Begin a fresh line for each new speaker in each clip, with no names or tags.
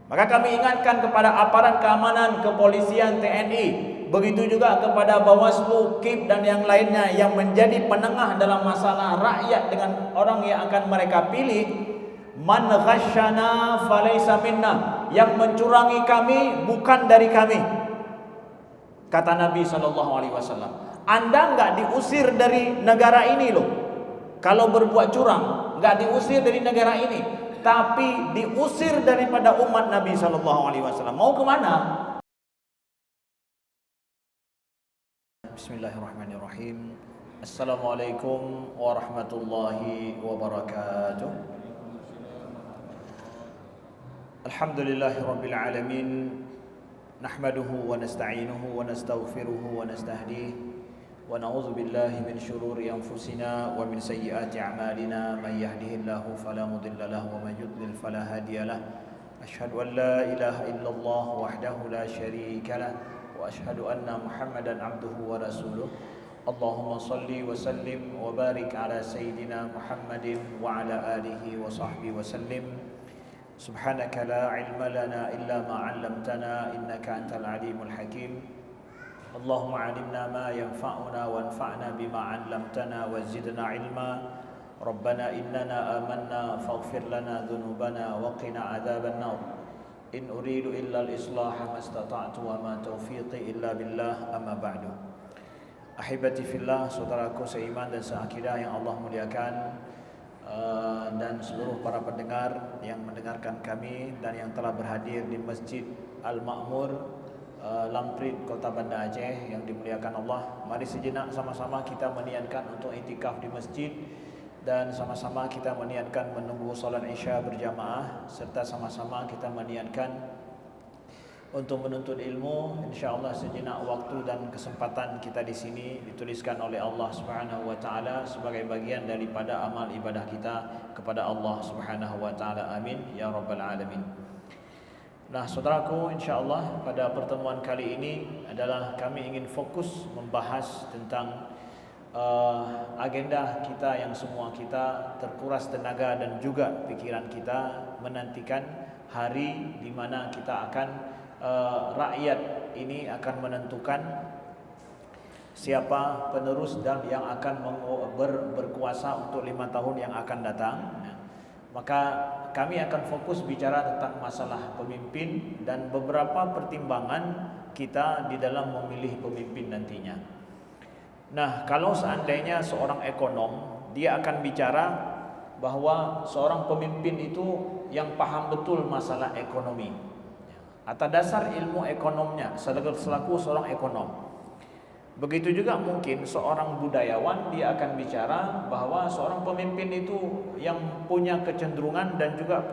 Maka kami ingatkan kepada aparat keamanan, kepolisian, TNI, begitu juga kepada Bawaslu, KIP dan yang lainnya yang menjadi penengah dalam masalah rakyat dengan orang yang akan mereka pilih. Man ghasyana falaysa minna, yang mencurangi kami bukan dari kami. Kata Nabi SAW, Anda nggak diusir dari negara ini loh. Kalau berbuat curang, nggak diusir dari negara ini, tapi diusir daripada umat Nabi SAW. Mau kemana? Bismillahirrahmanirrahim. Assalamualaikum warahmatullahi wabarakatuh. Alhamdulillahirabbil alamin. Nahmaduhu wa nasta'inuhu wa nastaghfiruhu wa nastahdihi wa na'udzu billahi min syururi anfusina wa min sayyiati a'malina. Man yahdihillahu fala mudilla lahu wa man yudlil fala hadiyalah. Asyhadu an la ilaha illallah wahdahu la syarika lah wa asyhadu anna Muhammadan abduhu wa rasuluh. Allahumma salli wa sallim wa barik ala sayyidina Muhammadin wa ala alihi wa sahbihi wa sallim. Subhanaka la ilma lana illa ma 'allamtana innaka antal alimul hakim. Allahumma 'allimna ma yanfa'una wanfa'na bima 'allamtana wa zidna ilma. Rabbana innana amanna faghfir lana dhunubana wa qina adzaban nar. In uridu illa al-islaha mastata'tu wa ma taufiqi illa billah, amma ba'du. Ahibati fillah, saudaraku seiman dan seakidah yang Allah muliakan, dan seluruh para pendengar yang mendengarkan kami dan yang telah berhadir di Masjid Al-Ma'mur, Lamprit, Kota Banda Aceh yang dimuliakan Allah. Mari sejenak sama-sama kita meniatkan untuk iktikaf di masjid, dan sama-sama kita meniatkan menunggu salat Isya berjamaah, serta sama-sama kita meniatkan untuk menuntut ilmu. Insyaallah sejenak waktu dan kesempatan kita di sini dituliskan oleh Allah Subhanahu wa taala sebagai bagian daripada amal ibadah kita kepada Allah Subhanahu wa taala. Amin ya rabbal alamin. Nah, saudaraku, insyaallah pada pertemuan kali ini adalah kami ingin fokus membahas tentang agenda kita yang semua kita terkuras tenaga dan juga pikiran kita menantikan hari di mana kita akan rakyat ini akan menentukan siapa penerus dan yang akan berkuasa untuk 5 tahun yang akan datang. Maka kami akan fokus bicara tentang masalah pemimpin dan beberapa pertimbangan kita di dalam memilih pemimpin nantinya. Nah, kalau seandainya seorang ekonom, dia akan bicara bahwa seorang pemimpin itu yang paham betul masalah ekonomi, atas dasar ilmu ekonomnya selaku seorang ekonom. Begitu juga mungkin seorang budayawan, dia akan bicara bahwa seorang pemimpin itu yang punya kecenderungan dan juga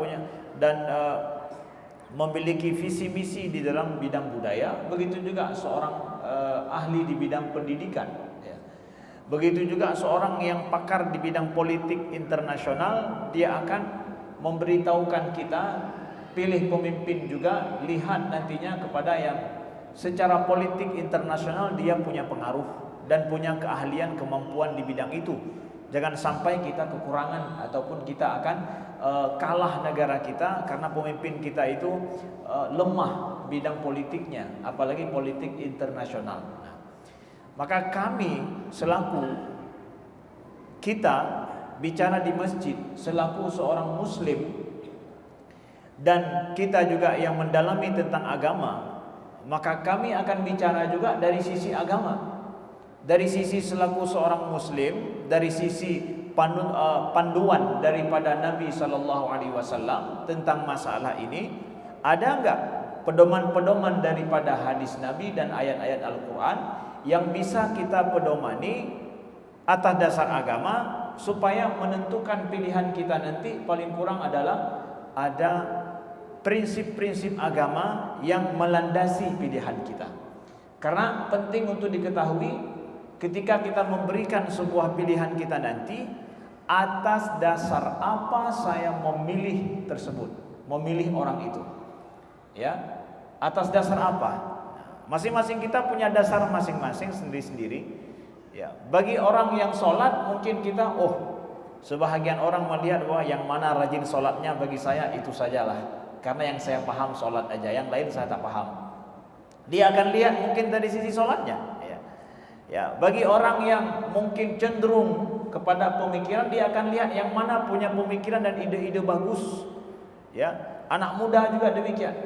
memiliki visi misi di dalam bidang budaya. Begitu juga seorang ahli di bidang pendidikan, ya. Begitu juga seorang yang pakar di bidang politik internasional, dia akan memberitahukan kita pilih pemimpin juga, lihat nantinya kepada yang secara politik internasional dia punya pengaruh dan punya keahlian, kemampuan di bidang itu. Jangan sampai kita kekurangan ataupun kita akan kalah negara kita karena pemimpin kita itu lemah bidang politiknya, apalagi politik internasional. Nah, maka kami selaku kita bicara di masjid selaku seorang muslim, dan kita juga yang mendalami tentang agama, maka kami akan bicara juga dari sisi agama, dari sisi selaku seorang muslim, dari sisi panduan daripada Nabi SAW tentang masalah ini. Ada enggak pedoman-pedoman daripada hadis Nabi dan ayat-ayat Al-Quran yang bisa kita pedomani atas dasar agama, supaya menentukan pilihan kita nanti paling kurang adalah ada prinsip-prinsip agama yang melandasi pilihan kita. Karena penting untuk diketahui, ketika kita memberikan sebuah pilihan kita nanti, atas dasar apa saya memilih tersebut, memilih orang itu, ya, atas dasar apa? Masing-masing kita punya dasar masing-masing sendiri-sendiri, ya. Bagi orang yang sholat mungkin kita, sebahagian orang melihat bahwa yang mana rajin sholatnya, bagi saya itu sajalah. karena yang saya paham sholat aja, yang lain saya tak paham. Dia akan lihat mungkin dari sisi sholatnya. Ya, bagi orang yang mungkin cenderung kepada pemikiran, dia akan lihat yang mana punya pemikiran dan ide-ide bagus. Ya, anak muda juga demikian.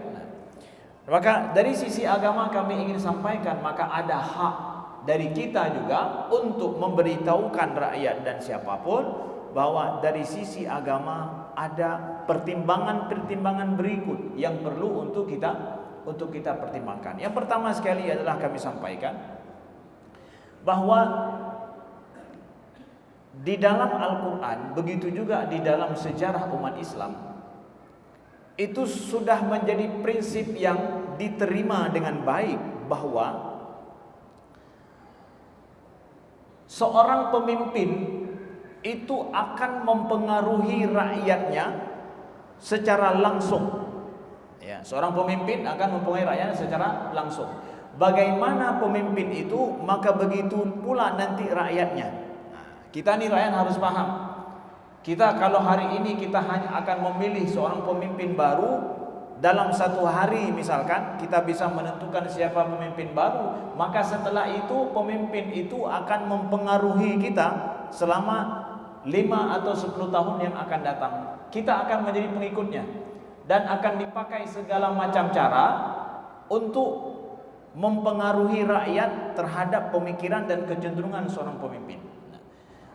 Maka dari sisi agama kami ingin sampaikan, maka ada hak dari kita juga untuk memberitahukan rakyat dan siapapun bahwa dari sisi agama ada pertimbangan-pertimbangan berikut yang perlu untuk kita pertimbangkan. Yang pertama sekali adalah kami sampaikan bahwa di dalam Al-Quran, begitu juga di dalam sejarah umat Islam, itu sudah menjadi prinsip yang diterima dengan baik bahwa seorang pemimpin itu akan mempengaruhi rakyatnya secara langsung. Ya, seorang pemimpin akan mempengaruhi rakyatnya secara langsung. Bagaimana pemimpin itu, maka begitu pula nanti rakyatnya. Kita nih rakyat harus paham. Kita kalau hari ini kita hanya akan memilih seorang pemimpin baru, dalam satu hari misalkan kita bisa menentukan siapa pemimpin baru, maka setelah itu pemimpin itu akan mempengaruhi kita selama 5 atau 10 tahun yang akan datang. Kita akan menjadi pengikutnya dan akan dipakai segala macam cara untuk mempengaruhi rakyat terhadap pemikiran dan kecenderungan seorang pemimpin.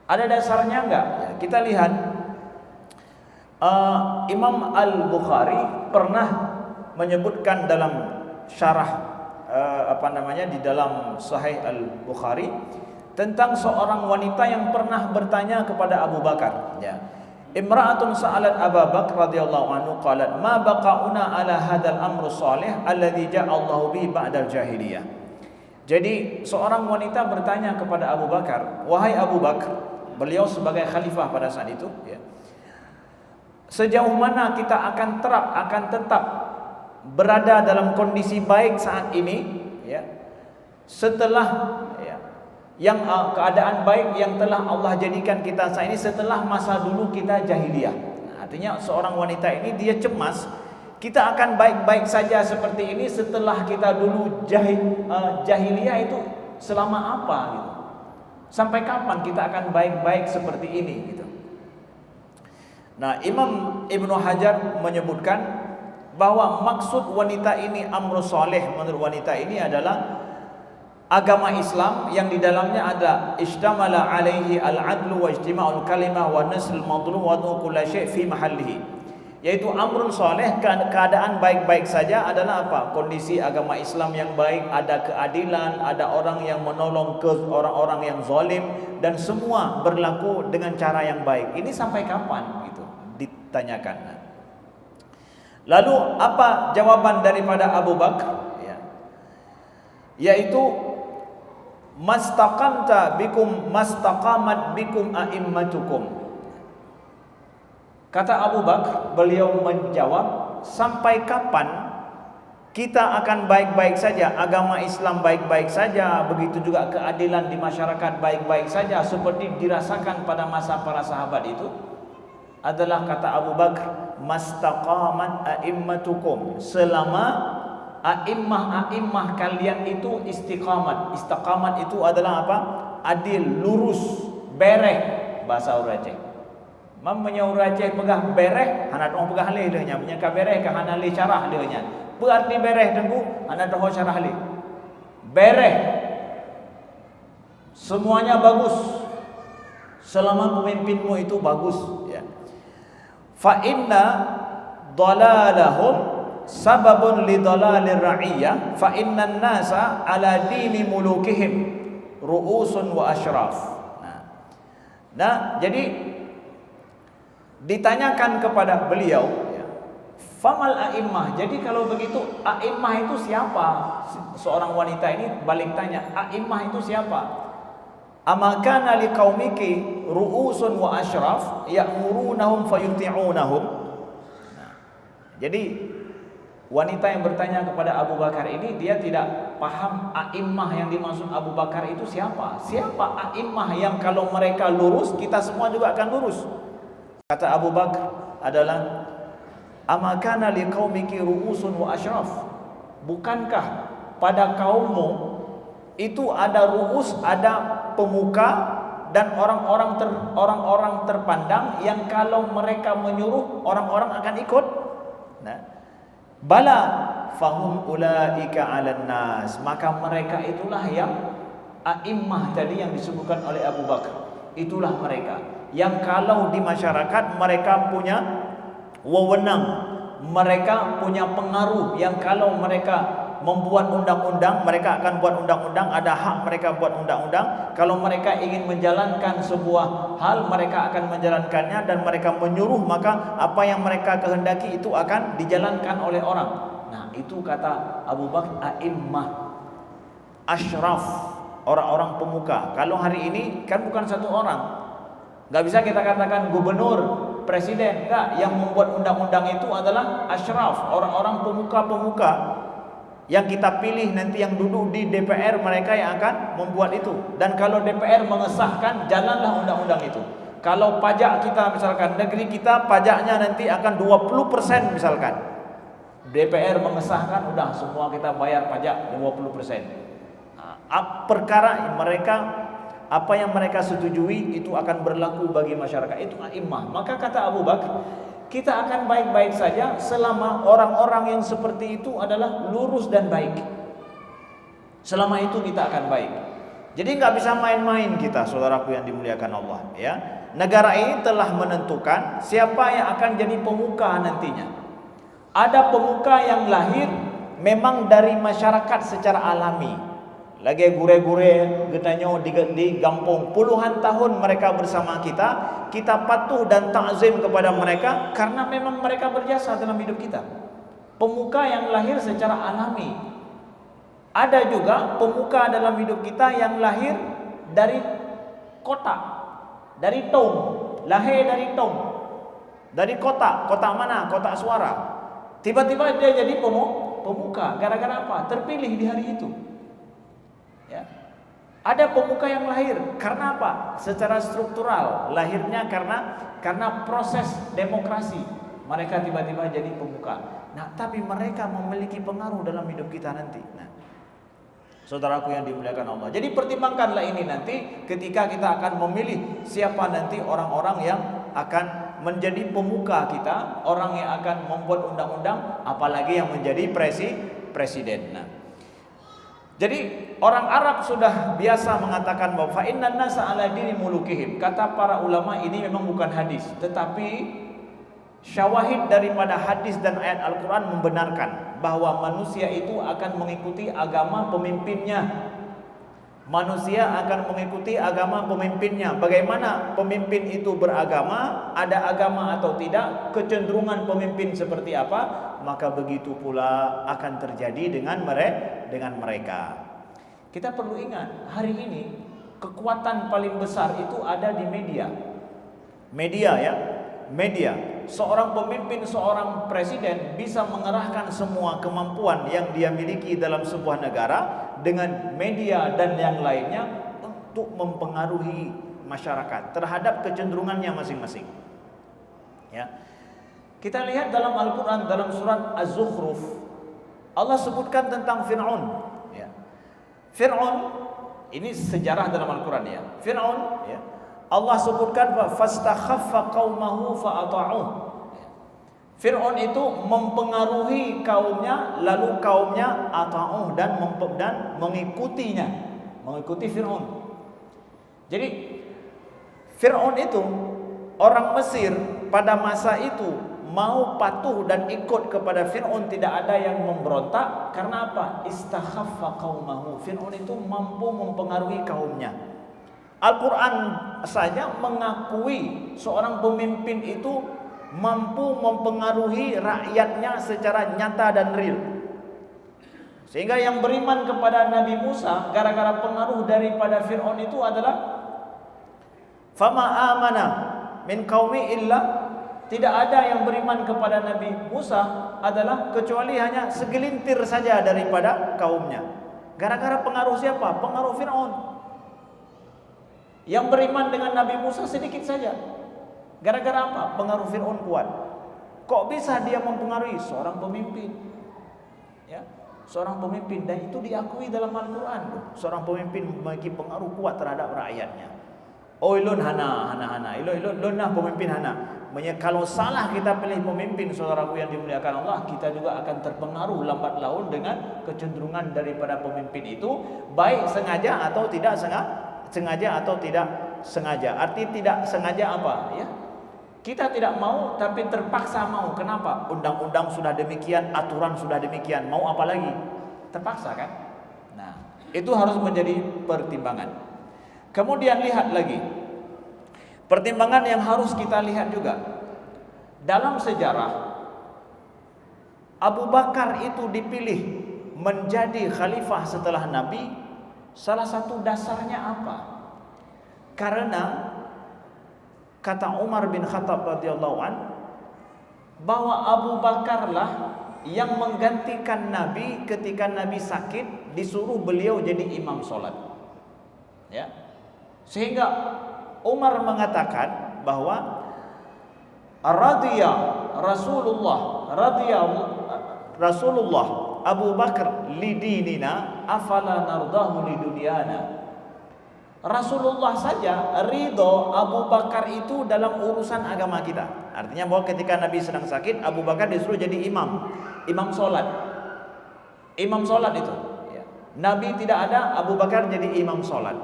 Ada dasarnya enggak? Ya, kita lihat Imam Al-Bukhari pernah menyebutkan dalam syarah di dalam Sahih Al-Bukhari tentang seorang wanita yang pernah bertanya kepada Abu Bakar. Ya. Imra'atun sa'alat Abu Bakar radhiyallahu anhu qalat ma baqauna ala hadzal amru shalih alladhi ja'allahu bihi ba'dal jahiliyah. Jadi seorang wanita bertanya kepada Abu Bakar, wahai Abu Bakar, beliau sebagai khalifah pada saat itu, ya. Sejauh mana kita akan tetap berada dalam kondisi baik saat ini, ya. Setelah yang keadaan baik yang telah Allah jadikan kita saat ini setelah masa dulu kita jahiliyah. Artinya seorang wanita ini dia cemas, kita akan baik-baik saja seperti ini setelah kita dulu jahiliyah itu selama apa gitu. Sampai kapan kita akan baik-baik seperti ini gitu. Nah, Imam Ibnu Hajar menyebutkan bahwa maksud wanita ini amru shalih, menurut wanita ini adalah agama Islam yang di dalamnya ada istamala alaihi al-adlu wa ijtima'ul kalimah wa nasl madlum wa kullu syai' fi mahallihi, yaitu amrun saleh, keadaan baik-baik saja adalah apa? Kondisi agama Islam yang baik, ada keadilan, ada orang yang menolong ke orang-orang yang zalim dan semua berlaku dengan cara yang baik. Ini sampai kapan gitu ditanyakan. Lalu apa jawaban daripada Abu Bakar? Ya. Yaitu mastaqamta bikum mastaqamat bikum a'immatukum. Kata Abu Bakar, beliau menjawab, sampai kapan kita akan baik-baik saja, agama Islam baik-baik saja, begitu juga keadilan di masyarakat baik-baik saja seperti dirasakan pada masa para sahabat itu? Adalah kata Abu Bakar, mastaqamat a'immatukum, selama a'immah kalian itu istiqamat. Istiqamat itu adalah apa? Adil, lurus, bereh, bahasa Aceh. Mam menyau Aceh pegah bereh, hana dong pegah leh dehnya, menyaka bereh ka hana le carah dehnya. Berarti bereh dengku, hana doh carah le. Bereh. Semuanya bagus. Selama pemimpinmu itu bagus, ya. Fa inna dalalahum sababun lidalalir ra'iyah fa innan nasa ala dini mulukihim ru'usun wa asyraf. Nah, jadi ditanyakan kepada beliau, ya, famal a'immah. Jadi kalau begitu a'immah itu siapa? Seorang wanita ini balik tanya, a'immah itu siapa? Amakana liqaumiki ru'usun wa asyraf ya'murunahum fayuti'unahum. Nah, jadi wanita yang bertanya kepada Abu Bakar ini, dia tidak paham a'immah yang dimaksud Abu Bakar itu siapa. Siapa a'immah yang kalau mereka lurus, kita semua juga akan lurus? Kata Abu Bakar adalah Ama kana liqaumiki ru'usun wa asyraf. Bukankah pada kaummu itu ada ru'us, ada pemuka dan orang-orang terpandang yang kalau mereka menyuruh orang-orang akan ikut. Nah, bala fahum ulaika 'alan nas, maka mereka itulah yang a'immah tadi yang disebutkan oleh Abu Bakar. Itulah mereka yang kalau di masyarakat mereka punya wewenang, mereka punya pengaruh, yang kalau mereka membuat undang-undang, mereka akan buat undang-undang, ada hak mereka buat undang-undang. Kalau mereka ingin menjalankan sebuah hal, mereka akan menjalankannya, dan mereka menyuruh, maka apa yang mereka kehendaki itu akan dijalankan oleh orang. Nah, itu kata Abu Bakar, a'immah, asyraf, orang-orang pemuka. Kalau hari ini kan bukan satu orang, nggak bisa kita katakan gubernur, presiden, enggak. Yang membuat undang-undang itu adalah asyraf, orang-orang pemuka-pemuka yang kita pilih nanti, yang duduk di DPR, mereka yang akan membuat itu. Dan kalau DPR mengesahkan, jalanlah undang-undang itu. Kalau pajak kita, misalkan negeri kita pajaknya nanti akan 20% misalkan, DPR mengesahkan, udah semua kita bayar pajak 20%. Perkara mereka, apa yang mereka setujui itu akan berlaku bagi masyarakat. Itu a'immah. Maka kata Abu Bakar, kita akan baik-baik saja selama orang-orang yang seperti itu adalah lurus dan baik. Selama itu kita akan baik. Jadi nggak bisa main-main kita, saudaraku yang dimuliakan Allah. Ya, negara ini telah menentukan siapa yang akan jadi pemuka nantinya. Ada pemuka yang lahir memang dari masyarakat secara alami. Lagi gure-gure getanyo di kampung, puluhan tahun mereka bersama kita patuh dan ta'zim kepada mereka karena memang mereka berjasa dalam hidup kita. Pemuka yang lahir secara alami. Ada juga pemuka dalam hidup kita yang lahir dari kota, dari tong, lahir dari tong, dari kota mana? Kota suara. Tiba-tiba dia jadi pemuka. Gara-gara apa? Terpilih di hari itu. Ya. Ada pemuka yang lahir karena apa? Secara struktural lahirnya karena proses demokrasi. Mereka tiba-tiba jadi pemuka. Nah, tapi mereka memiliki pengaruh dalam hidup kita nanti. Nah, saudaraku yang dimuliakan Allah. Jadi pertimbangkanlah ini nanti ketika kita akan memilih siapa nanti orang-orang yang akan menjadi pemuka kita, orang yang akan membuat undang-undang, apalagi yang menjadi presiden. Nah, jadi orang Arab sudah biasa mengatakan bahwa fa innan nasa ala dini mulukihim. Kata para ulama, ini memang bukan hadis, tetapi syawahid daripada hadis dan ayat Al-Quran membenarkan bahwa manusia itu akan mengikuti agama pemimpinnya. Manusia akan mengikuti agama pemimpinnya. Bagaimana pemimpin itu beragama, ada agama atau tidak, kecenderungan pemimpin seperti apa, maka begitu pula akan terjadi dengan mereka. Kita perlu ingat, hari ini kekuatan paling besar itu ada di media. Media. Seorang pemimpin, seorang presiden bisa mengerahkan semua kemampuan yang dia miliki dalam sebuah negara dengan media dan yang lainnya untuk mempengaruhi masyarakat terhadap kecenderungannya masing-masing. Ya. Kita lihat dalam Al-Quran, dalam surat Az-Zukhruf, Allah sebutkan tentang Fir'aun. Ya. Fir'aun, ini sejarah dalam Al-Quran ya. Fir'aun, ya, Allah sebutkan fastakhaffa qaumahu fa'ata'uh. Fir'aun itu mempengaruhi kaumnya, lalu kaumnya ata'uh dan mengikutinya, mengikuti Fir'aun. Jadi Fir'aun itu orang Mesir pada masa itu mau patuh dan ikut kepada Fir'aun, tidak ada yang memberontak. Karena apa? Istakhaffa qaumahu. Fir'aun itu mampu mempengaruhi kaumnya. Al-Quran saja mengakui seorang pemimpin itu mampu mempengaruhi rakyatnya secara nyata dan real. Sehingga yang beriman kepada Nabi Musa gara-gara pengaruh daripada Fir'aun itu adalah fama amana min qaumi illa, tidak ada yang beriman kepada Nabi Musa adalah kecuali hanya segelintir saja daripada kaumnya. Gara-gara pengaruh siapa? Pengaruh Fir'aun. Yang beriman dengan Nabi Musa sedikit saja. Gara-gara apa? Pengaruh Fir'aun kuat. Kok bisa dia mempengaruhi? Seorang pemimpin. Ya, seorang pemimpin, dan itu diakui dalam Al-Quran. Seorang pemimpin memiliki pengaruh kuat terhadap rakyatnya. Oh ilun hana, ilun nah pemimpin hana. Kalau salah kita pilih pemimpin, saudaraku yang dimuliakan Allah, kita juga akan terpengaruh lambat laun dengan kecenderungan daripada pemimpin itu, baik sengaja atau tidak sengaja atau tidak sengaja. Arti tidak sengaja apa? Ya, kita tidak mau tapi terpaksa mau. Kenapa? Undang-undang sudah demikian, aturan sudah demikian, mau apa lagi? Terpaksa kan? Nah, itu harus menjadi pertimbangan. Kemudian lihat lagi, pertimbangan yang harus kita lihat juga. Dalam sejarah, Abu Bakar itu dipilih menjadi khalifah setelah Nabi. Salah satu dasarnya apa? Karena kata Umar bin Khattab radhiyallahu an, bahwa Abu Bakarlah yang menggantikan Nabi ketika Nabi sakit, disuruh beliau jadi imam sholat. Ya, sehingga Umar mengatakan bahwa Rasulullah Abu Bakar lidinina afala nardahu lidunyana. Rasulullah saja ridho Abu Bakar itu dalam urusan agama kita. Artinya bahwa ketika Nabi sedang sakit, Abu Bakar disuruh jadi imam sholat. Imam sholat itu ya. Nabi tidak ada, Abu Bakar jadi imam sholat.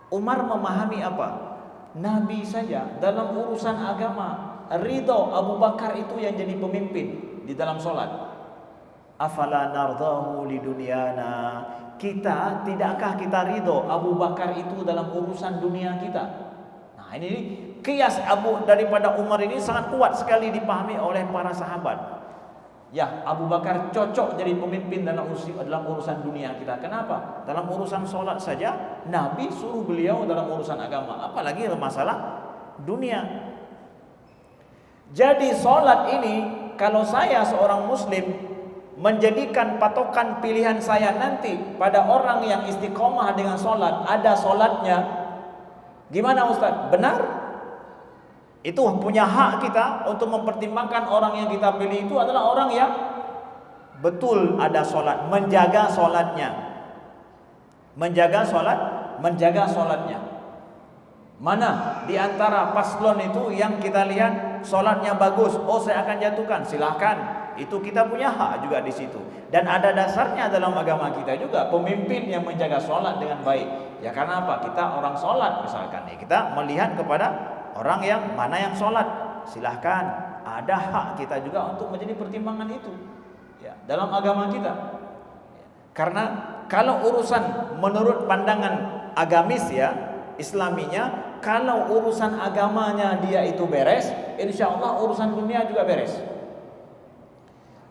Umar memahami apa? Nabi saja dalam urusan agama ridho Abu Bakar itu yang jadi pemimpin di dalam sholat. Afala nardahu lidunyana. Tidakkah kita ridho Abu Bakar itu dalam urusan dunia kita? Nah, ini kias daripada Umar ini sangat kuat sekali dipahami oleh para sahabat. Ya, Abu Bakar cocok jadi pemimpin dalam urusan dunia kita. Kenapa? Dalam urusan sholat saja Nabi suruh beliau dalam urusan agama, apalagi masalah dunia. Jadi sholat ini, kalau saya seorang muslim menjadikan patokan pilihan saya nanti pada orang yang istiqomah dengan sholat, ada sholatnya, gimana Ustaz? Benar? Itu punya hak kita untuk mempertimbangkan orang yang kita pilih itu adalah orang yang betul ada sholat, menjaga sholatnya. Menjaga sholatnya. Mana di antara paslon itu yang kita lihat sholatnya bagus, oh saya akan jatuhkan, silahkan. Itu kita punya hak juga di situ. Dan ada dasarnya dalam agama kita juga, pemimpin yang menjaga sholat dengan baik. Ya karena apa? Kita orang sholat misalkan, ya kita melihat kepada orang yang mana yang sholat, silahkan. Ada hak kita juga untuk menjadi pertimbangan itu. Ya, dalam agama kita. Karena kalau urusan menurut pandangan agamis ya, Islaminya, kalau urusan agamanya dia itu beres, insya Allah urusan dunia juga beres.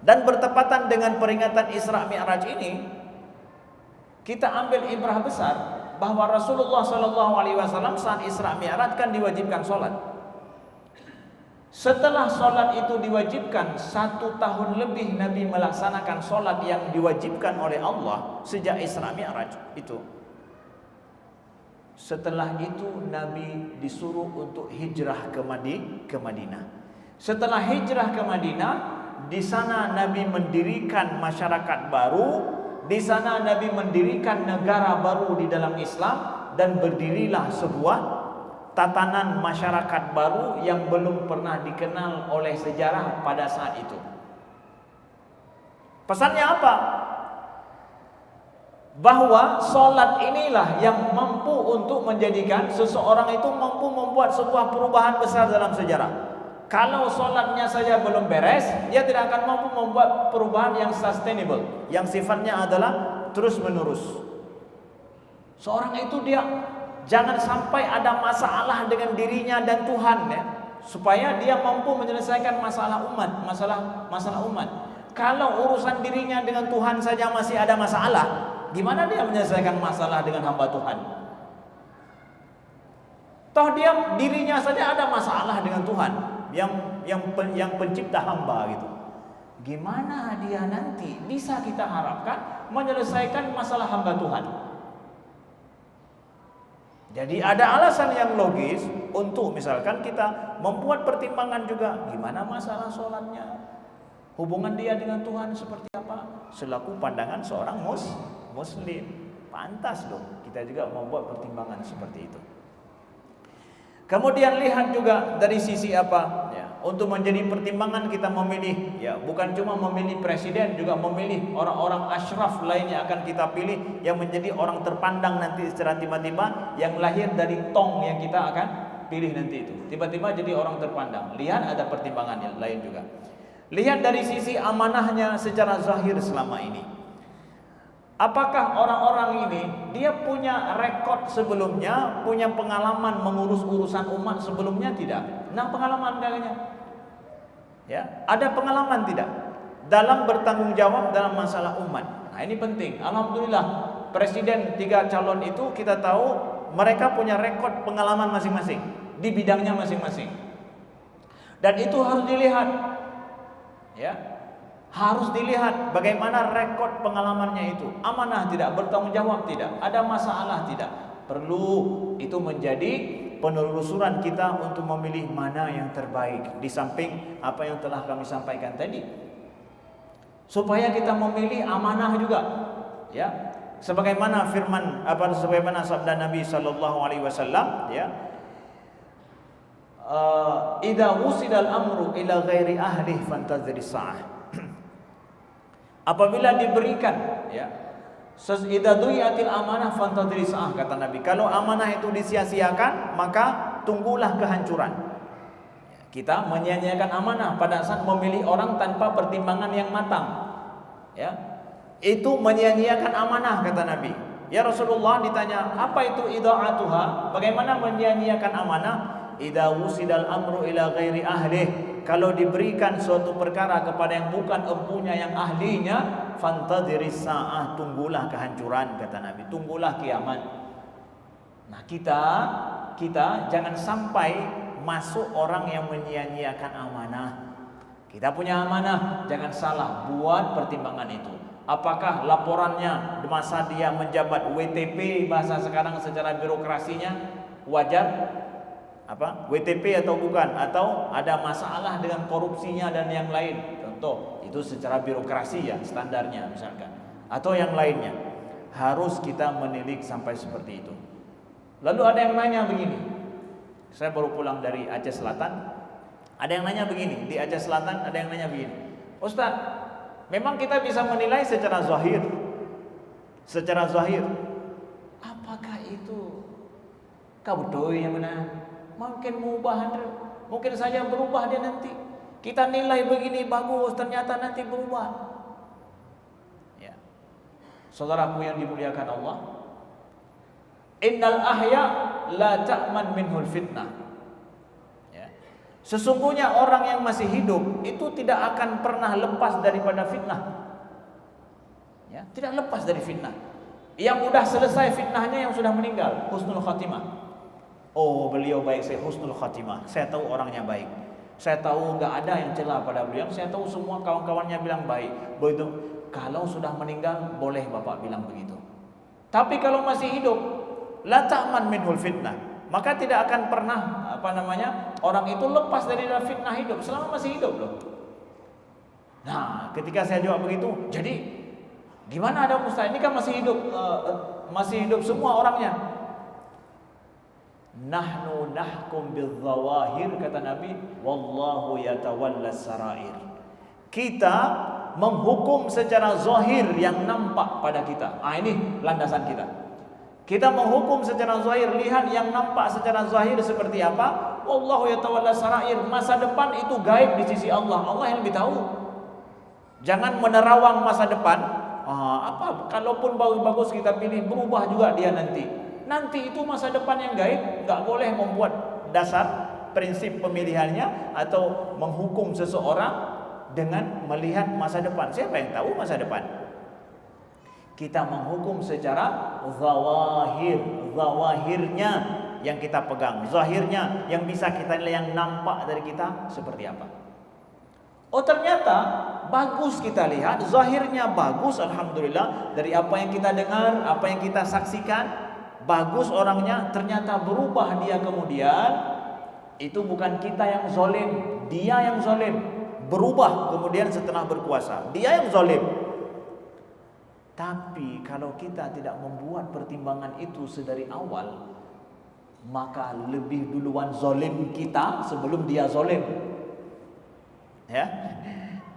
Dan bertepatan dengan peringatan Isra Mi'raj ini, kita ambil ibrah besar bahwa Rasulullah SAW saat Isra Mi'raj kan diwajibkan sholat. Setelah sholat itu diwajibkan, 1 tahun lebih Nabi melaksanakan sholat yang diwajibkan oleh Allah sejak Isra Mi'raj itu. Setelah itu Nabi disuruh untuk hijrah ke Madinah. Setelah hijrah ke Madinah, di sana Nabi mendirikan masyarakat baru, di sana Nabi mendirikan negara baru di dalam Islam, dan berdirilah sebuah tatanan masyarakat baru yang belum pernah dikenal oleh sejarah pada saat itu. Pesannya apa? Bahwa sholat inilah yang mampu untuk menjadikan seseorang itu mampu membuat sebuah perubahan besar dalam sejarah. Kalau sholatnya saja belum beres, dia tidak akan mampu membuat perubahan yang sustainable, yang sifatnya adalah terus menerus. Seorang itu dia jangan sampai ada masalah dengan dirinya dan Tuhan ya, supaya dia mampu menyelesaikan masalah umat. Kalau urusan dirinya dengan Tuhan saja masih ada masalah, gimana dia menyelesaikan masalah dengan hamba Tuhan? Toh dia dirinya saja ada masalah dengan Tuhan yang pencipta hamba gitu. Gimana dia nanti bisa kita harapkan menyelesaikan masalah hamba Tuhan? Jadi ada alasan yang logis untuk misalkan kita membuat pertimbangan juga gimana masalah sholatnya, hubungan dia dengan Tuhan seperti apa, selaku pandangan seorang muslim. Pantas dong kita juga membuat pertimbangan seperti itu. Kemudian lihat juga dari sisi apa ya, untuk menjadi pertimbangan kita memilih ya, bukan cuma memilih presiden, juga memilih orang-orang asyraf lainnya akan kita pilih yang menjadi orang terpandang nanti secara tiba-tiba, yang lahir dari tong yang kita akan pilih nanti itu tiba-tiba jadi orang terpandang. Lihat ada pertimbangan yang lain juga. Lihat dari sisi amanahnya secara zahir selama ini. Apakah orang-orang ini dia punya rekod sebelumnya, punya pengalaman mengurus urusan umat sebelumnya? Tidak. Nah, pengalaman kayaknya. Ya, ada pengalaman tidak dalam bertanggung jawab dalam masalah umat. Nah, ini penting. Alhamdulillah, presiden 3 calon itu kita tahu mereka punya rekod pengalaman masing-masing di bidangnya masing-masing. Dan itu harus dilihat. Ya. Harus dilihat bagaimana rekod pengalamannya itu. Amanah tidak, bertanggung jawab tidak, ada masalah tidak. Perlu itu menjadi penelusuran kita untuk memilih mana yang terbaik di samping apa yang telah kami sampaikan tadi. Supaya kita memilih amanah juga. Ya. Sebagaimana firman sebagaimana sabda Nabi sallallahu alaihi wasallam ya. Idza wusidal amru ila ghairi ahli fantazir sa'ah. Apabila diberikan ya, idza du'iatil amanah fantadri sa'ah, kata Nabi. Kalau amanah itu disia-siakan, maka tunggulah kehancuran. Kita menyia-nyiakan amanah pada saat memilih orang tanpa pertimbangan yang matang. Ya. Itu menyia-nyiakan amanah, kata Nabi. Ya Rasulullah ditanya, apa itu idha'atuha? Bagaimana menyia-nyiakan amanah? Idza wusidal amru ila ghairi ahlih, kalau diberikan suatu perkara kepada yang bukan empunya, yang ahlinya, fantadhiris sa'ah, tunggulah kehancuran, kata Nabi, tunggulah kiamat. Nah, kita jangan sampai masuk orang yang menyia-nyiakan amanah. Kita punya amanah, jangan salah buat pertimbangan itu. Apakah laporannya di masa dia menjabat WTP, bahasa sekarang secara birokrasinya wajar? WTP atau bukan, atau ada masalah dengan korupsinya dan yang lain, contoh itu secara birokrasi ya standarnya misalkan, atau yang lainnya, harus kita menilik sampai seperti itu. Lalu ada yang nanya begini, saya baru pulang dari Aceh Selatan, ada yang nanya begini, di Aceh Selatan ada yang nanya begini, Ustaz, memang kita bisa menilai secara zahir, apakah itu kabudoi yang benar? Mungkin mungkin saja berubah dia nanti. Kita nilai begini bagus, ternyata nanti berubah. Ya. Saudaraku yang dimuliakan Allah, innal ahya la ta'man minhul fitnah. Ya. Sesungguhnya orang yang masih hidup itu tidak akan pernah lepas daripada fitnah. Ya, tidak lepas dari fitnah. Yang sudah selesai fitnahnya yang sudah meninggal, husnul khatimah. Oh, beliau baik, saya husnul khatimah, saya tahu orangnya baik, saya tahu nggak ada yang celah pada beliau, saya tahu semua kawan-kawannya bilang baik. Begitu. Kalau sudah meninggal boleh Bapak bilang begitu. Tapi kalau masih hidup, la ta'man minhul fitnah, maka tidak akan pernah orang itu lepas dari fitnah hidup selama masih hidup loh. Nah, ketika saya jawab begitu, jadi gimana ada Ustaz? Ini kan masih hidup semua orangnya. Nahnu nahkum bidzawahir, kata Nabi, wallahu yatawallas sarair. Kita menghukum secara zahir yang nampak pada kita. Ini landasan kita. Kita menghukum secara zahir, lihat yang nampak secara zahir seperti apa. Wallahu yatawallas sarair. Masa depan itu gaib di sisi Allah. Allah yang lebih tahu. Jangan menerawang masa depan. Kalaupun bagus-bagus kita pilih, berubah juga dia nanti. Nanti itu masa depan yang gaib, nggak boleh membuat dasar prinsip pemilihannya atau menghukum seseorang dengan melihat masa depan. Siapa yang tahu masa depan? Kita menghukum secara zawahirnya yang kita pegang, zahirnya yang bisa kita nilai, yang nampak dari kita seperti apa. Oh, ternyata bagus, kita lihat zahirnya bagus, alhamdulillah, dari apa yang kita dengar, apa yang kita saksikan. bagus orangnya, ternyata berubah dia kemudian, itu bukan kita yang zalim, dia yang zalim. Berubah kemudian setelah berkuasa, dia yang zalim. Tapi kalau kita tidak membuat pertimbangan itu sedari awal, maka lebih duluan zalim kita sebelum dia zalim. Ya.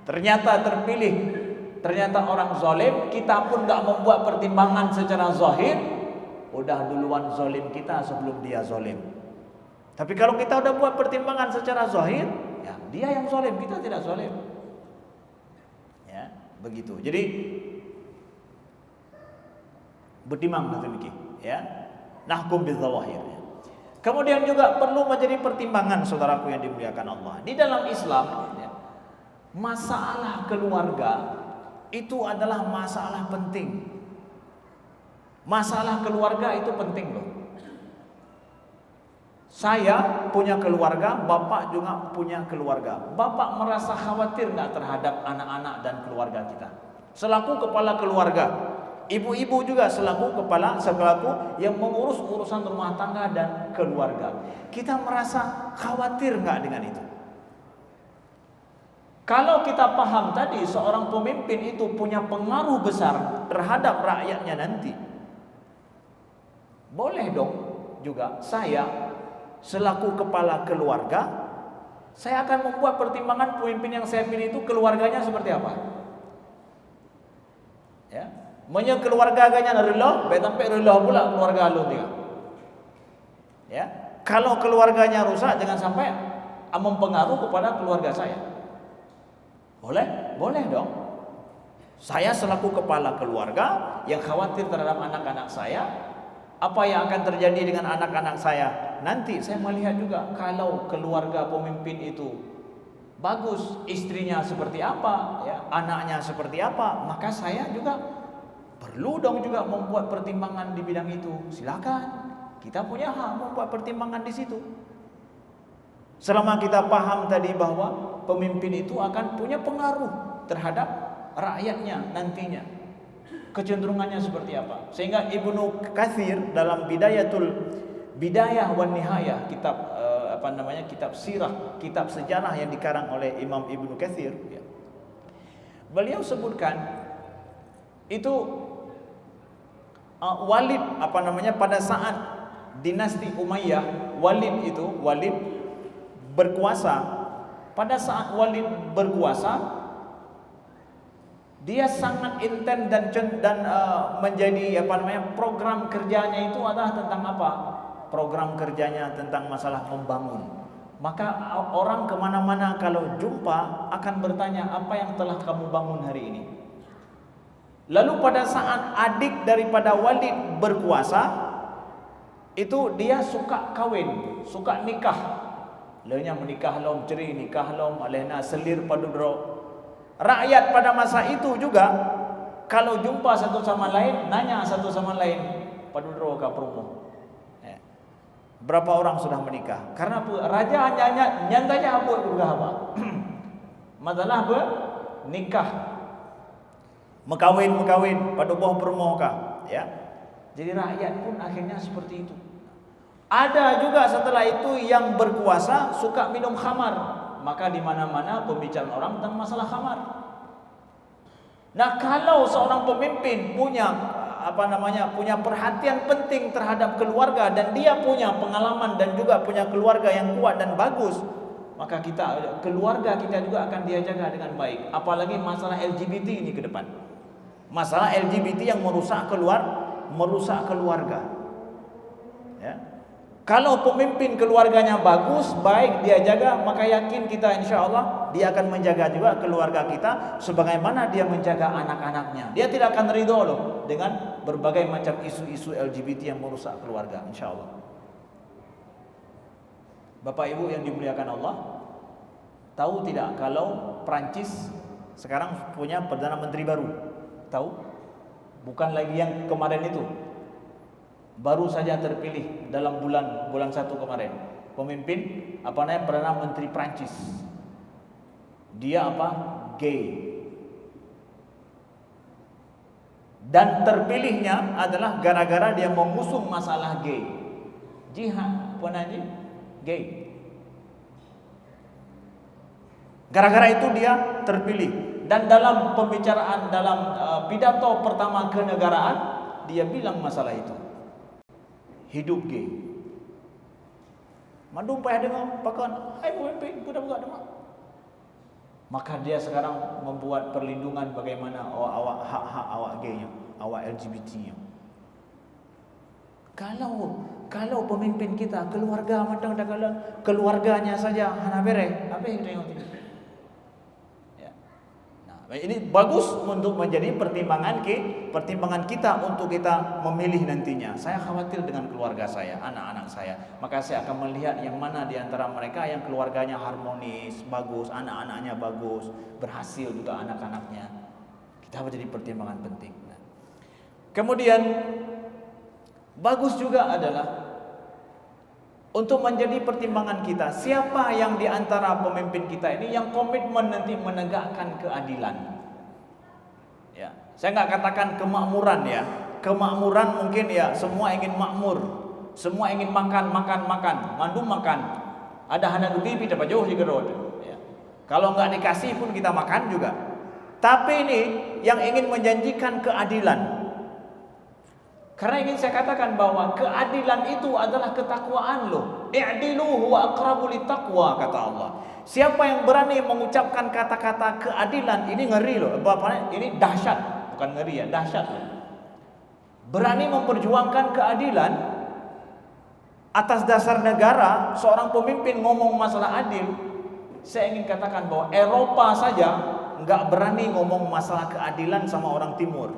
Ternyata terpilih, ternyata orang zalim, kita pun enggak membuat pertimbangan secara zahir, udah duluan zalim kita sebelum dia zalim. Tapi kalau kita udah buat pertimbangan secara zahir, ya dia yang zalim, kita tidak zalim. Ya, begitu. Jadi bertimbang demikian, ya. Nahkum bidzawahir. Kemudian juga perlu menjadi pertimbangan saudaraku yang dimuliakan Allah. Di dalam Islam, ya, masalah keluarga itu adalah masalah penting. Masalah keluarga itu penting loh. Saya punya keluarga, bapak juga punya keluarga. Bapak merasa khawatir nggak terhadap anak-anak dan keluarga kita? Selaku kepala keluarga, ibu-ibu juga selaku yang mengurus urusan rumah tangga dan keluarga. Kita merasa khawatir nggak dengan itu? Kalau kita paham tadi seorang pemimpin itu punya pengaruh besar terhadap rakyatnya nanti, boleh dong juga saya selaku kepala keluarga, saya akan membuat pertimbangan pemimpin yang saya pilih itu keluarganya seperti apa. Ya, punya keluarga agaknya relah, sampai relah pula keluarga lu dia. Ya, kalau keluarganya rusak jangan sampai mempengaruhi kepada keluarga saya. Boleh? Boleh dong. Saya selaku kepala keluarga yang khawatir terhadap anak-anak saya, apa yang akan terjadi dengan anak-anak saya nanti, saya melihat juga kalau keluarga pemimpin itu bagus, istrinya seperti apa, ya, anaknya seperti apa, maka saya juga perlu dong juga membuat pertimbangan di bidang itu. Silakan, kita punya hak membuat pertimbangan di situ. Selama kita paham tadi bahwa pemimpin itu akan punya pengaruh terhadap rakyatnya nantinya, kecenderungannya seperti apa. Sehingga Ibnu Katsir dalam Bidayah wan Nihayah, kitab kitab sirah, kitab sejarah yang dikarang oleh Imam Ibnu Katsir, ya, beliau sebutkan itu Walid pada saat dinasti Umayyah, Walid berkuasa. Pada saat Walid berkuasa, dia sangat intens dan menjadi program kerjanya itu adalah tentang apa? Program kerjanya tentang masalah membangun. Maka orang kemana-mana kalau jumpa akan bertanya, apa yang telah kamu bangun hari ini? Lalu pada saat adik daripada Walid berkuasa, itu dia suka kawin, suka nikah. Lenya menikah lom ceri, nikah lom alena selir padudro. Rakyat pada masa itu juga kalau jumpa satu sama lain, nanya satu sama lain, padudro ka promo. Berapa orang sudah menikah? Karena raja hanya nyantanya apa apa? Masalah apa? Nikah. Mekawin, pada buah promo ka, ya. Jadi rakyat pun akhirnya seperti itu. Ada juga setelah itu yang berkuasa suka minum khamar, maka di mana-mana pembicaraan orang tentang masalah khamar. Nah, kalau seorang pemimpin punya perhatian penting terhadap keluarga dan dia punya pengalaman dan juga punya keluarga yang kuat dan bagus, maka keluarga kita juga akan dia jaga dengan baik. Apalagi masalah LGBT ini ke depan. Masalah LGBT yang merusak keluarga. Ya. Kalau pemimpin keluarganya bagus, baik dia jaga, maka yakin kita insya Allah dia akan menjaga juga keluarga kita sebagaimana dia menjaga anak-anaknya. Dia tidak akan ridho loh dengan berbagai macam isu-isu LGBT yang merusak keluarga, insya Allah. Bapak Ibu yang dimuliakan Allah, tahu tidak kalau Prancis sekarang punya Perdana Menteri baru? Tahu? Bukan lagi yang kemarin itu. Baru saja terpilih dalam bulan 1 kemarin. Pemimpin Perdana Menteri Prancis. Dia gay. Dan terpilihnya adalah gara-gara dia mengusung masalah gay. Jihad, apa namanya? Gay. Gara-gara itu dia terpilih. Dan dalam pembicaraan, dalam pidato pertama kenegaraan, dia bilang masalah itu. Hidup gay. Madum payah dengar, pakan, ai pemimpin, budak-budak demak. Maka dia sekarang membuat perlindungan bagaimana awak hak-hak awak gay-nya, awak LGBT-nya. Kalau pemimpin kita keluarga matang dah kalau keluarganya saja hana bere, apa yang tengok ini? Ya. Nah, ini bagus untuk menjadi pertimbangan kita untuk kita memilih nantinya. Saya khawatir dengan keluarga saya, anak-anak saya. Maka saya akan melihat yang mana di antara mereka yang keluarganya harmonis, bagus, anak-anaknya bagus, berhasil juga anak-anaknya. Kita menjadi pertimbangan penting. Nah. Kemudian bagus juga adalah untuk menjadi pertimbangan kita, siapa yang di antara pemimpin kita ini yang komitmen nanti menegakkan keadilan. Ya, saya nggak katakan kemakmuran ya. Kemakmuran mungkin ya semua ingin makmur, semua ingin makan, mandum makan. Ada anak gede kita jauh juga road. Ya. Kalau nggak dikasih pun kita makan juga. Tapi ini yang ingin menjanjikan keadilan. Karena ingin saya katakan bahwa keadilan itu adalah ketakwaan loh. I'dilu huwa aqrabu littaqwa, kata Allah. Siapa yang berani mengucapkan kata-kata keadilan, ini ngeri loh. Ini dahsyat, bukan ngeri ya, dahsyat loh. Berani memperjuangkan keadilan atas dasar negara, seorang pemimpin ngomong masalah adil. Saya ingin katakan bahwa Eropa saja nggak berani ngomong masalah keadilan sama orang Timur.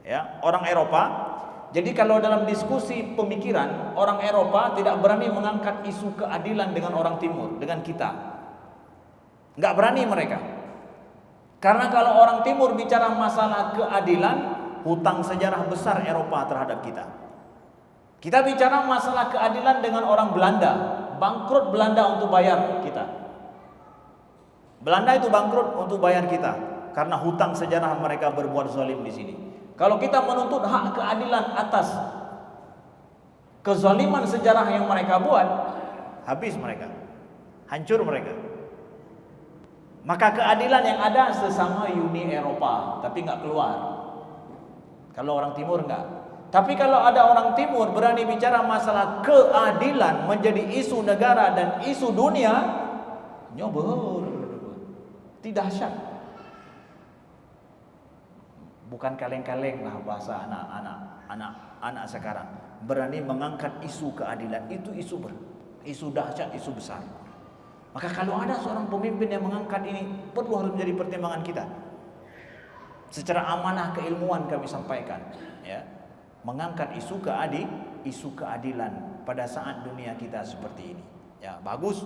Ya, orang Eropa. Jadi kalau dalam diskusi pemikiran, orang Eropa tidak berani mengangkat isu keadilan dengan orang Timur, dengan kita. Nggak berani mereka. Karena kalau orang Timur bicara masalah keadilan, hutang sejarah besar Eropa terhadap kita. Kita bicara masalah keadilan dengan orang Belanda, bangkrut Belanda untuk bayar kita. Belanda itu bangkrut untuk bayar kita karena hutang sejarah mereka berbuat zalim di sini. Kalau kita menuntut hak keadilan atas kezaliman sejarah yang mereka buat, habis mereka, hancur mereka. Maka keadilan yang ada sesama Uni Eropa, tapi nggak keluar. Kalau orang Timur nggak. Tapi kalau ada orang Timur berani bicara masalah keadilan menjadi isu negara dan isu dunia, nyobor, tidak dahsyat. Bukan kaleng-kaleng lah bahasa anak-anak sekarang. Berani mengangkat isu keadilan, itu isu dahsyat, isu besar. Maka kalau ada seorang pemimpin yang mengangkat ini, perlu harus menjadi pertimbangan kita. Secara amanah keilmuan kami sampaikan, ya, mengangkat isu keadilan pada saat dunia kita seperti ini. Ya, bagus.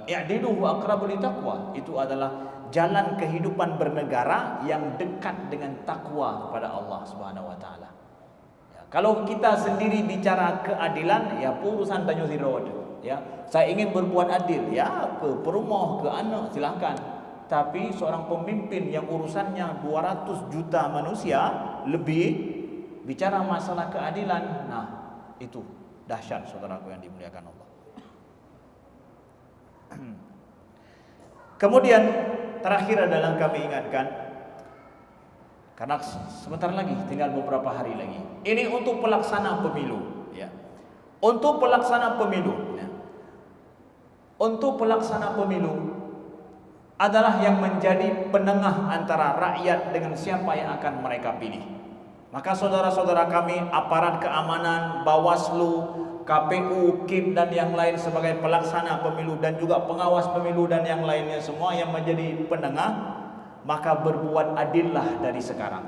I'dilu wa aqrabu littaqwa, itu adalah jalan kehidupan bernegara yang dekat dengan takwa kepada Allah Subhanahu wa taala. Ya, kalau kita sendiri bicara keadilan, ya urusan tanyo road, ya. Saya ingin berbuat adil, ya ke rumah, ke anak silakan. Tapi seorang pemimpin yang urusannya 200 juta manusia lebih bicara masalah keadilan, nah itu dahsyat saudaraku yang dimuliakan Allah. Kemudian terakhir adalah kami ingatkan, karena sebentar lagi, tinggal beberapa hari lagi. Ini untuk pelaksana pemilu, ya. Untuk pelaksana pemilu, ya. Untuk pelaksana pemilu adalah yang menjadi penengah antara rakyat dengan siapa yang akan mereka pilih. Maka saudara-saudara kami, aparat keamanan, Bawaslu, KPU, KIP dan yang lain sebagai pelaksana pemilu dan juga pengawas pemilu dan yang lainnya semua yang menjadi penengah, maka berbuat adillah dari sekarang.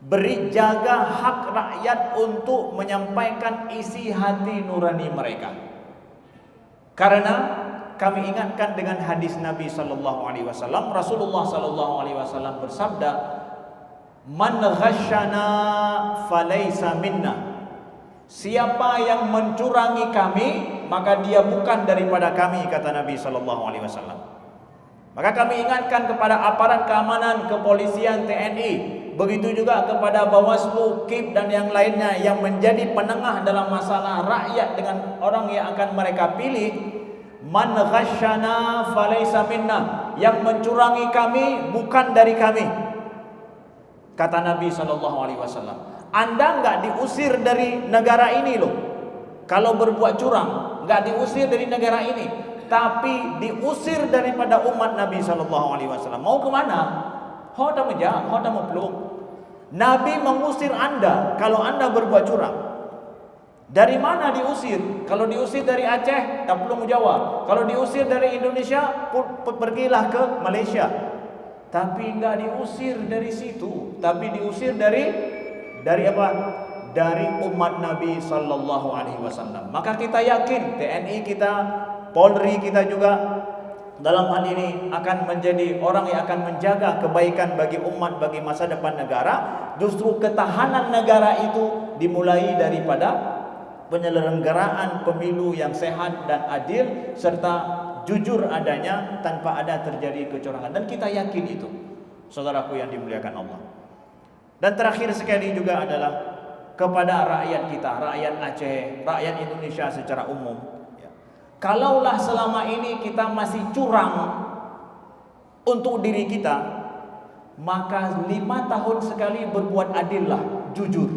Beri jaga hak rakyat untuk menyampaikan isi hati nurani mereka. Karena kami ingatkan dengan hadis Nabi sallallahu alaihi wasallam, Rasulullah sallallahu alaihi wasallam bersabda, "Man ghasyana falaysa minna." Siapa yang mencurangi kami, maka dia bukan daripada kami, kata Nabi sallallahu alaihi wasallam. Maka kami ingatkan kepada aparat keamanan, kepolisian, TNI, begitu juga kepada Bawaslu, KIP dan yang lainnya yang menjadi penengah dalam masalah rakyat dengan orang yang akan mereka pilih. Man ghasyana falaysa minna, yang mencurangi kami bukan dari kami. Kata Nabi SAW, Anda enggak diusir dari negara ini loh. Kalau berbuat curang, enggak diusir dari negara ini, tapi diusir daripada umat Nabi SAW. Mau kemana? Hoda meja, hoda peluk. Nabi mengusir Anda kalau Anda berbuat curang. Dari mana diusir? Kalau diusir dari Aceh, tak perlu menjawab. Kalau diusir dari Indonesia, pergilah ke Malaysia. Tapi enggak diusir dari situ, tapi diusir dari apa? Dari umat Nabi SAW. Maka kita yakin TNI kita, Polri kita juga dalam hal ini akan menjadi orang yang akan menjaga kebaikan bagi umat, bagi masa depan negara. Justru ketahanan negara itu dimulai daripada penyelenggaraan pemilu yang sehat dan adil serta jujur adanya tanpa ada terjadi kecurangan. Dan kita yakin itu, saudaraku yang dimuliakan Allah. Dan terakhir sekali juga adalah kepada rakyat kita, rakyat Aceh, rakyat Indonesia secara umum. Kalaulah selama ini kita masih curang untuk diri kita, maka 5 tahun sekali berbuat adillah, jujur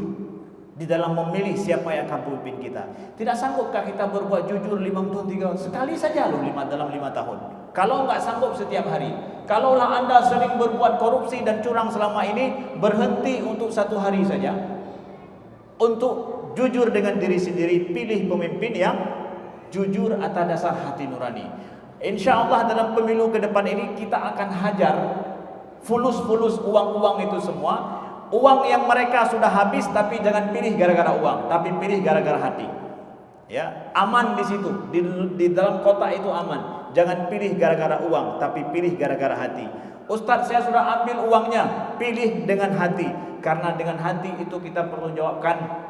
di dalam memilih siapa yang akan memimpin kita. Tidak sanggupkah kita berbuat jujur 5 tahun 3 sekali saja loh dalam 5 tahun. Kalau enggak sanggup setiap hari, kalaulah Anda sering berbuat korupsi dan curang selama ini, berhenti untuk 1 hari saja. Untuk jujur dengan diri sendiri, pilih pemimpin yang jujur atas dasar hati nurani. InsyaAllah dalam pemilu ke depan ini kita akan hajar fulus-fulus uang-uang itu semua. Uang yang mereka sudah habis, tapi jangan pilih gara-gara uang, tapi pilih gara-gara hati. Ya, aman di situ, di dalam kota itu aman. Jangan pilih gara-gara uang, tapi pilih gara-gara hati. Ustadz, saya sudah ambil uangnya, pilih dengan hati. Karena dengan hati itu kita perlu jawabkan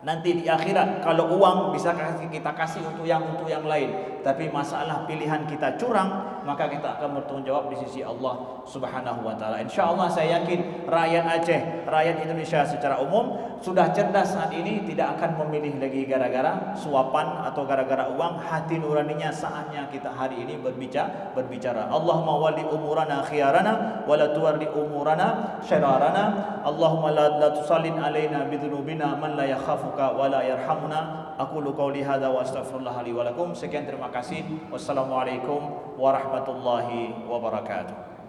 nanti di akhirat. Kalau uang bisa kita kasih untuk yang lain, tapi masalah pilihan kita curang, maka kita akan bertanggung jawab di sisi Allah Subhanahu wa taala. Insyaallah saya yakin rakyat Aceh, rakyat Indonesia secara umum sudah cerdas saat ini, tidak akan memilih lagi gara-gara suapan atau gara-gara uang. Hati nuraninya saatnya kita hari ini berbicara. Allahumma wali umurana khiyarana wa la tuwalli umurana syararana. Allahumma la tusallin alaina bidhunubina man la yakhafuka wa la yarhamuna. Aqulu qawli hadza wa astaghfirullah li wa lakum. Sekian, terima kasih. Wassalamualaikum warahmatullahi wabarakatuh.